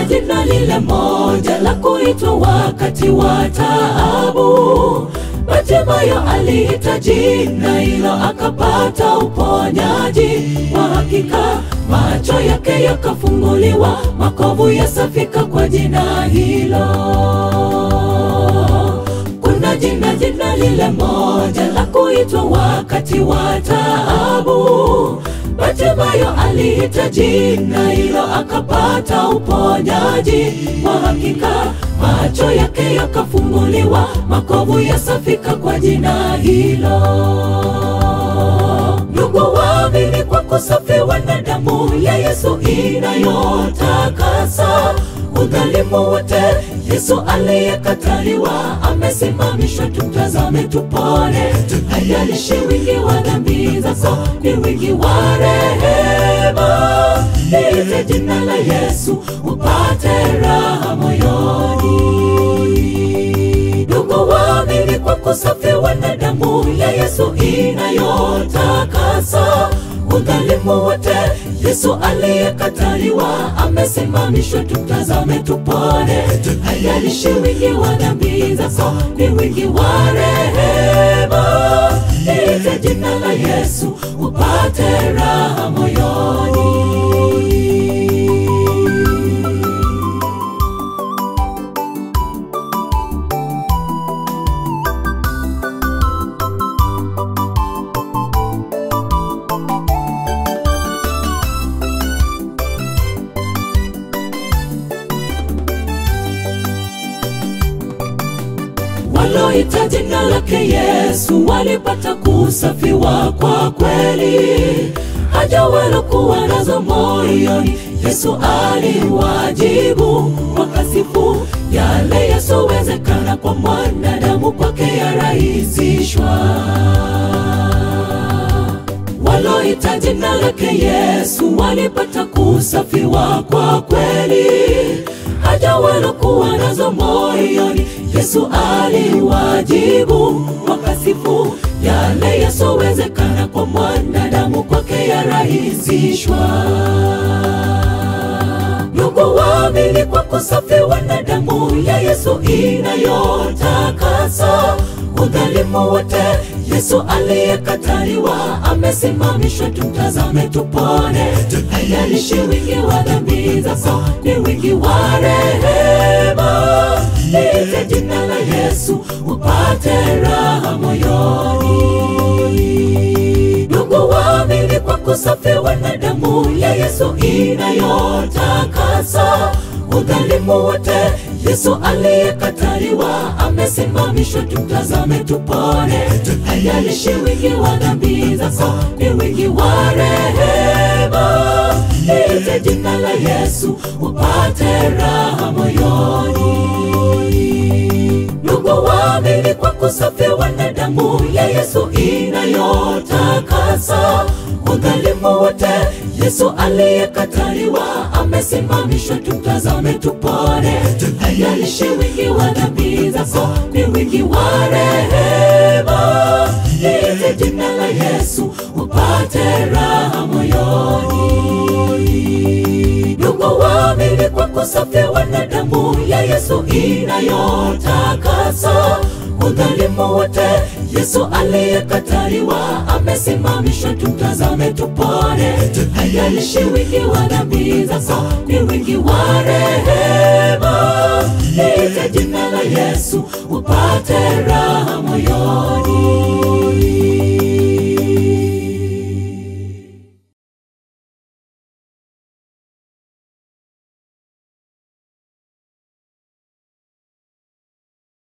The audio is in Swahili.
Jina lile moja la kuitwa wakati wa taabu. Bartimayo aliita jina hilo akapata uponyaji wa hakika. Macho yake yakafunguliwa, makovu yasafika kwa jina hilo. Kuna jina lile moja la kuitwa wakati wa taabu. Bartimayo aliita jina hilo akapata uponyaji wa hakika. Macho yake yakafunguliwa, makovu yasafika kwa jina hilo. Ndugu waamini, kwa kusafiwa na damu ya Yesu inayotakasa udhalimu wote, Yesu aliyekataliwa amesimamishwa. Tumtazame tupone, haijalishi wingi wa dhambi zako, ni wingi wa rehema. Liite jina la Yesu upate raha moyoni. Ndugu waamini, kwa kusafiwa na damu ya Yesu inayotakasa udhalimu wote, Yesu aliyekataliwa amesimamishwa. Tumtazame tupone, haijalishi wingi wa dhambi zako, ni wingi wa rehema. Liite jina la Yesu upate raha moyoni. Waloita jina lake Yesu walipata kusafiwa kwa kweli. Haja walokuwa nazo moyoni Yesu aliwajibu, wakasifu yale yasiyowezekana kwa mwanadamu, kwake yarahisishwa. Waloita jina lake Yesu walipata kusafiwa kwa kweli. Haja walokuwa nazo moyoni Yesu aliwajibu, wakasifu yale yasiyowezekana kwa mwanadamu, kwake yarahisishwa. Ndugu waamini, kwa kusafiwa na damu ya Yesu inayotakasa udhalimu wote, Yesu aliyekataliwa amesimamishwa. Tumtazame tupone, haijalishi wingi wa dhambi zako, ni wingi wa rehema. Liite jina la Yesu upate raha moyoni. Ndugu waamini, kwa kusafiwa na damu ya Yesu inayotakasa udhalimu wote, Yesu aliyekataliwa amesimamishwa. Tumtazame tupone, haijalishi wingi wa dhambi zako, ni wingi wa rehema. Liite jina la Yesu upate raha moyoni. Ndugu waamini, kwa kusafiwa na damu ya Yesu inayotakasa udhalimu wote, Yesu aliyekataliwa amesimamishwa. Tumtazame tupone, haijalishi wingi wa dhambi zako, ni wingi wa rehema. Liite jina la Yesu upate raha moyoni. Ndugu waamini, kwa kusafiwa na damu ya Yesu inayotakasa udhalimu wote, Yesu aliyekataliwa amesimamishwa. Tumtazame tupone, haijalishi wingi wa dhambi zako, ni wingi wa rehema. Liite jina la Yesu upate raha moyoni.